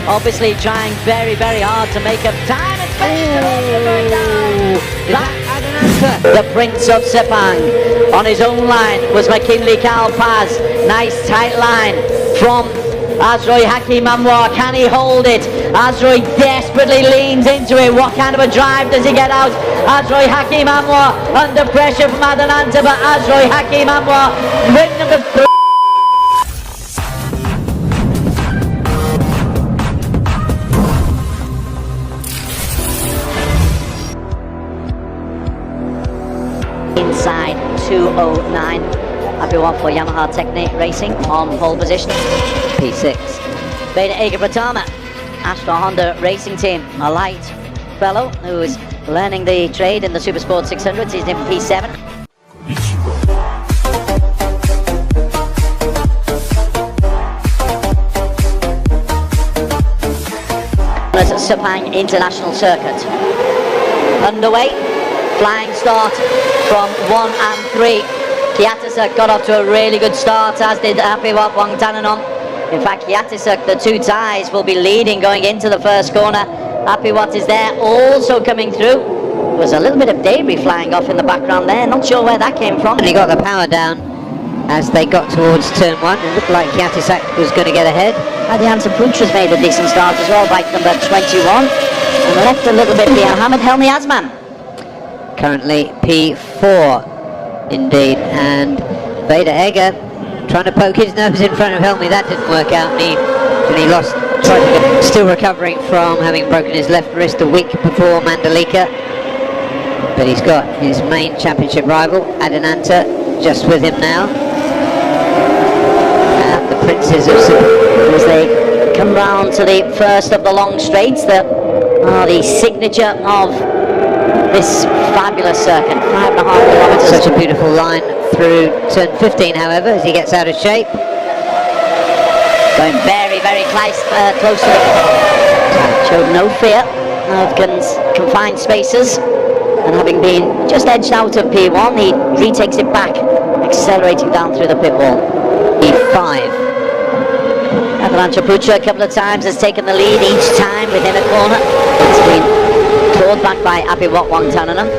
obviously trying very, very hard to make up time. It's going down. The Prince of Sepang on his own line was McKinley Kalpaz. Nice tight line from AZROY Hakim. Can he hold it? AZROY desperately leans into it. What kind of a drive does he get out? AZROY Hakim under pressure from Adananta, but AZROY Hakim win number 3. Inside 209. Happy one for Yamaha Technique Racing on pole position. P6. Veda Pratama, Astra Honda Racing Team, a light fellow who is learning the trade in the Supersport 600. He's in P7. Sepang International Circuit underway. Flying start from 1 and 3. Kiatisuk got off to a really good start, as did Apiwat Wangtananon. In fact, Kiatisuk, the two ties, will be leading going into the first corner. Apiwat is there, also coming through. There was a little bit of debris flying off in the background there, not sure where that came from. And he got the power down as they got towards turn 1. It looked like Kiatisuk was going to get ahead. Adianta Putra's made a decent start as well, bike number 21. And left a little bit behind Hamid Helmi Azman. Currently P4 indeed, and Veda trying to poke his nose in front of Helmi. That didn't work out, and he lost, still recovering from having broken his left wrist a week before Mandalika. But he's got his main championship rival, Adananta, just with him now. And the Princes of Sepang, as they come round to the first of the long straights that are the signature of this fabulous circuit, 5.5 kilometers. Such a beautiful line through turn 15, however, as he gets out of shape. Going very, very close to it. Showed no fear of confined spaces, and having been just edged out of P1, he retakes it back, accelerating down through the pit wall. P5. Adananta Putra a couple of times has taken the lead each time within a corner. It's been clawed back by Apiwat Wangtananon.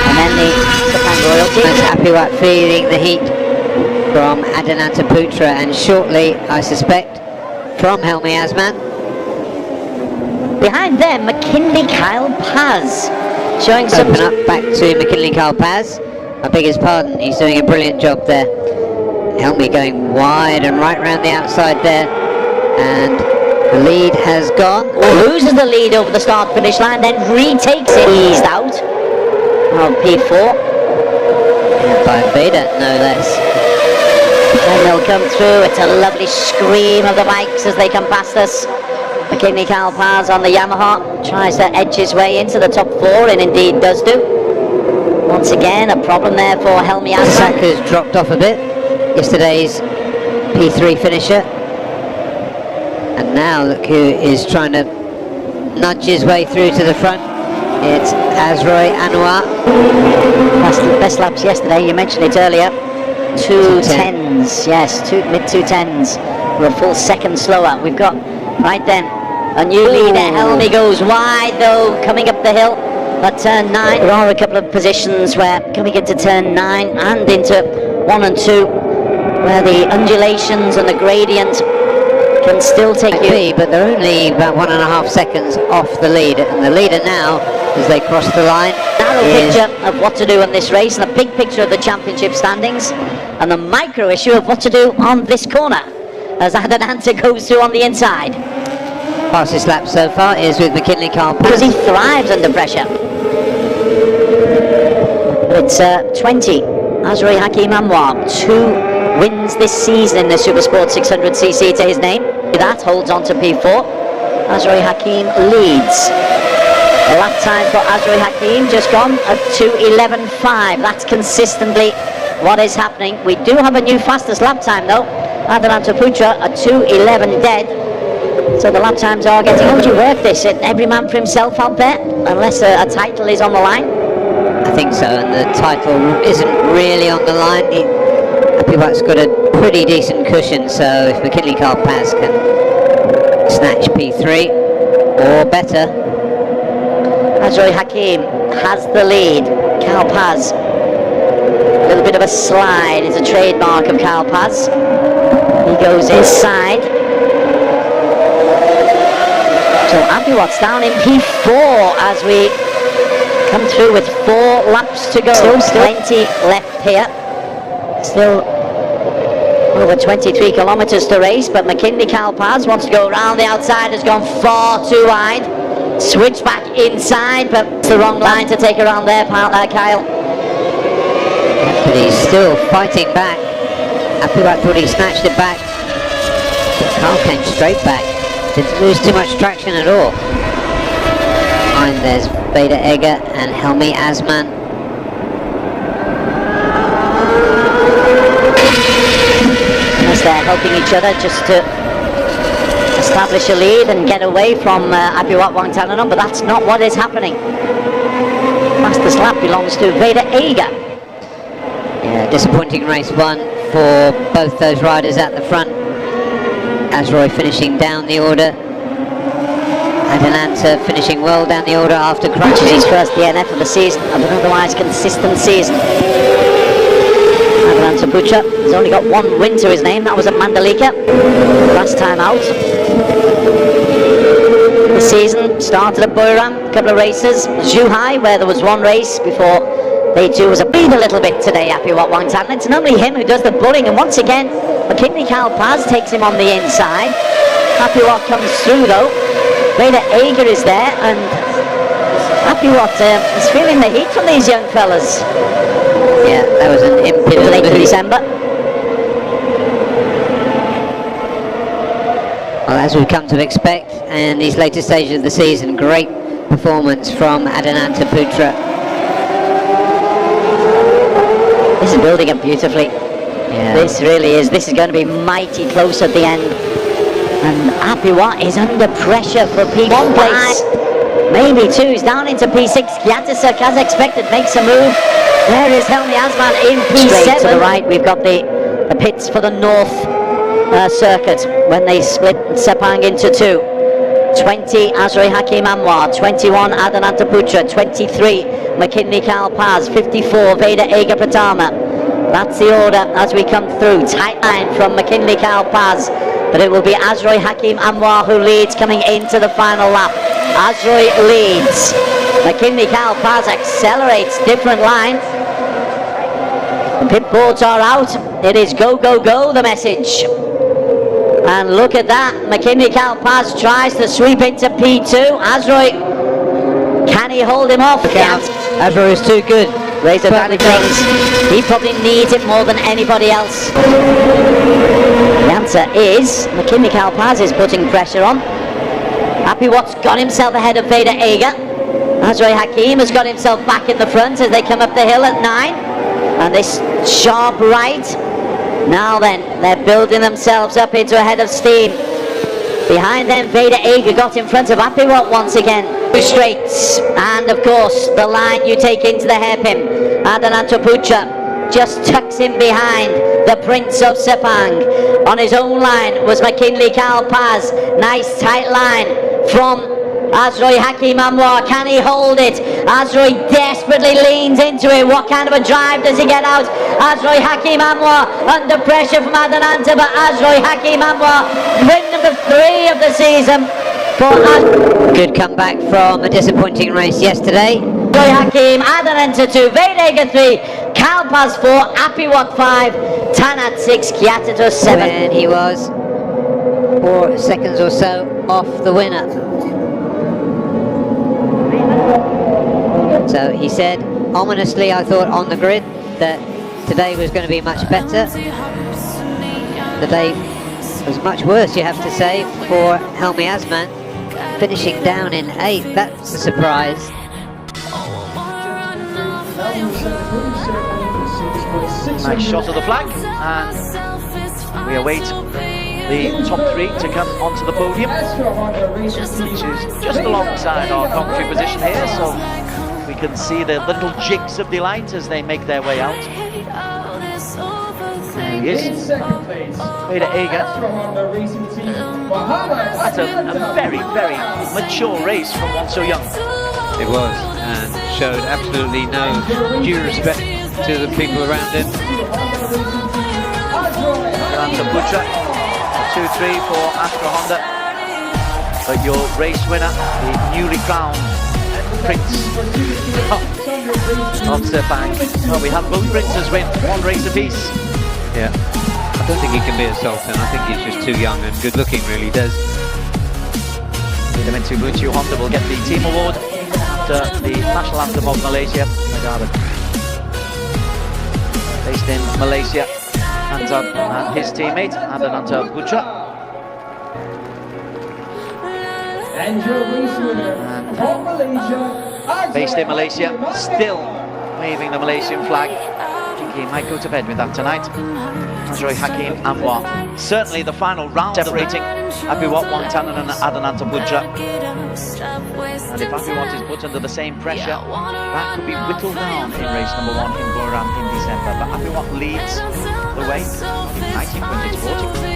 And then the Sepang royalty. And Apiwat feeling the heat from Adananta Putra, and shortly, I suspect, from Helmi Azman. Behind them, McKinley Kalpaz showing some... Open up back to McKinley Kalpaz. I beg his pardon, he's doing a brilliant job there. Helmi going wide and right round the outside there. And the lead has gone. Loses the lead over the start-finish line, then retakes it. Eased out of P4. By Veda, no less. And they'll come through. It's a lovely scream of the bikes as they come past us. McKinley Kalpaz on the Yamaha tries to edge his way into the top 4, and indeed does do. Once again, a problem there for Helmi Azman. Saka's dropped off a bit. Yesterday's P3 finisher. And now look who is trying to nudge his way through to the front. It's AZROY Anwar. Best laps yesterday, you mentioned it earlier. 2:10s, yes, mid 2:10s. We're a full second slower. We've got, right then, a new leader. Helmi goes wide though, coming up the hill at turn 9. There are a couple of positions where coming into turn 9 and into 1 and 2, where the undulations and the gradient can still take you. But they're only about 1.5 seconds off the lead, and the leader now, as they cross the line, narrow picture of what to do on this race, and the big picture of the championship standings, and the micro issue of what to do on this corner as Adananta goes through on the inside. Fastest lap so far is with McKinley Kalpaz, because he thrives under pressure. It's 20. AZROY Hakim Anwar, 2 wins this season in the Supersport 600cc to his name. That holds on to P4. AZROY Hakim leads. The lap time for AZROY Hakim just gone at 2:11.5. That's consistently what is happening. We do have a new fastest lap time though. Adananta Putra at 2:11 dead. So the lap times are getting... How would you work this? Every man for himself out there, unless a title is on the line? I think so, and the title isn't really on the line. Apiwat's got a pretty decent cushion, so if McKinley Kalpaz can snatch P3 or better. AZROY Hakim has the lead. Kalpaz, a little bit of a slide is a trademark of Kalpaz. He goes inside. So Abiwat's down in P4 as we come through with 4 laps to go. Still plenty left here. Still over 23 kilometers to race, but McKinley Kalpaz wants to go around the outside, has gone far too wide. Switch back inside, but it's the wrong line to take around there, Kyle. But he's still fighting back. Abiwat thought he snatched it back. But Carl came straight back. Didn't lose too much traction at all. Behind there's Veda Egger and Helmi Asman. As they're helping each other just to establish a lead and get away from Abiwat Wangtananon, but that's not what is happening. Fastest lap belongs to Veda Egger. Yeah, disappointing race one for both those riders at the front. AZROY finishing down the order. Adananta finishing well down the order after crashing. His first DNF of the season and an otherwise consistent season. Adananta Putra has only got 1 win to his name, that was at Mandalika last time out. The season started at Buriram, a couple of races. Zhuhai, where there was 1 race before they too was a bleed a little bit today, Abiwat Wangtananon. It's normally him who does the bullying, and once again McKinley Kalpaz takes him on the inside. Abiwat comes through though. Veda Egger is there, and Abiwat is feeling the heat from these young fellas. Yeah, that was an impudent Late December. Well, as we've come to expect in these later stages of the season, great performance from Adananta Putra. This is building up beautifully. Yeah. This really is. This is going to be mighty close at the end. And Abiwat is under pressure for P1 place. Maybe 2. He's down into P6. Kyatisuk, as expected, makes a move. There is Helmi Asman in P7. Straight to the right, we've got the pits for the North circuit when they split Sepang into 2. 20, AZROY Hakim Anwar. 21, Adananta Putra. 23, McKinley Kalpaz. 54, Veda Egger Pratama. That's the order as we come through. Tight line from McKinley Kalpaz, but it will be AZROY Hakim Anwar who leads coming into the final lap. AZROY leads. McKinley Kalpaz accelerates, different line. The pit boards are out. It is go, go, go, the message. And look at that. McKinley Kalpaz tries to sweep into P2. AZROY, can he hold him off? AZROY is too good. Razor Bradley thinks he probably needs it more than anybody else. The answer is McKinley Kalpaz is putting pressure on. Abiwat's got himself ahead of Veda Egger. AZROY Hakim has got himself back in the front as they come up the hill at 9. And this sharp right. Now then, they're building themselves up into a head of steam. Behind them, Veda Egger got in front of Abiwat once again. Straights, and of course the line you take into the hairpin. Adananta Putra just tucks in behind the Prince of Sepang. On his own line was McKinley Kalpaz. Nice tight line from AZROY Hakim Anwar. Can he hold it? AZROY desperately leans into it. What kind of a drive does he get out? AZROY Hakim Anwar under pressure from Adananta, but AZROy Hakim Anwar, win number 3 of the season. Good comeback from a disappointing race yesterday. AZROY Hakim, Adananta 2, Veda Egger 3, Kalpaz 4, Abiwat 5, Tanat 6, Kyatisuk 7. And he was 4 seconds or so off the winner. So he said, ominously, I thought on the grid that today was going to be much better. The day was much worse, you have to say, for Helmi Asman, finishing down in 8th. That's a surprise. Nice shot of the flag, and we await the top 3 to come onto the podium, which is just alongside our commentary position here, so we can see the little jigs of delight as they make their way out. There he is, Veda Egger, at was a very, very mature race from one so young. It was, and showed absolutely no due respect to the people around him. Adelante Putra, 2-3 for Astra Honda. But your race winner, the newly crowned Prince of Sepang. Well, we had both princes win one race apiece. Yeah, I don't think he can be a sultan. I think he's just too young and good looking, really, Des. Mitsubishi Honda will get the team award after the national anthem of Malaysia. Based in Malaysia, Anton and his teammate Adelante Putra. And your race winner from Malaysia, based in Malaysia, still waving the Malaysian flag. I think he might go to bed with that tonight. AZROY Hakim Anwar. Certainly the final round separating Apiwat Wangtanan and Adelante Putra. And if Apiwat is put under the same pressure, that could be whittled down in race number 1 in Buriram in December. But Apiwat leads the way. I think when it's 40.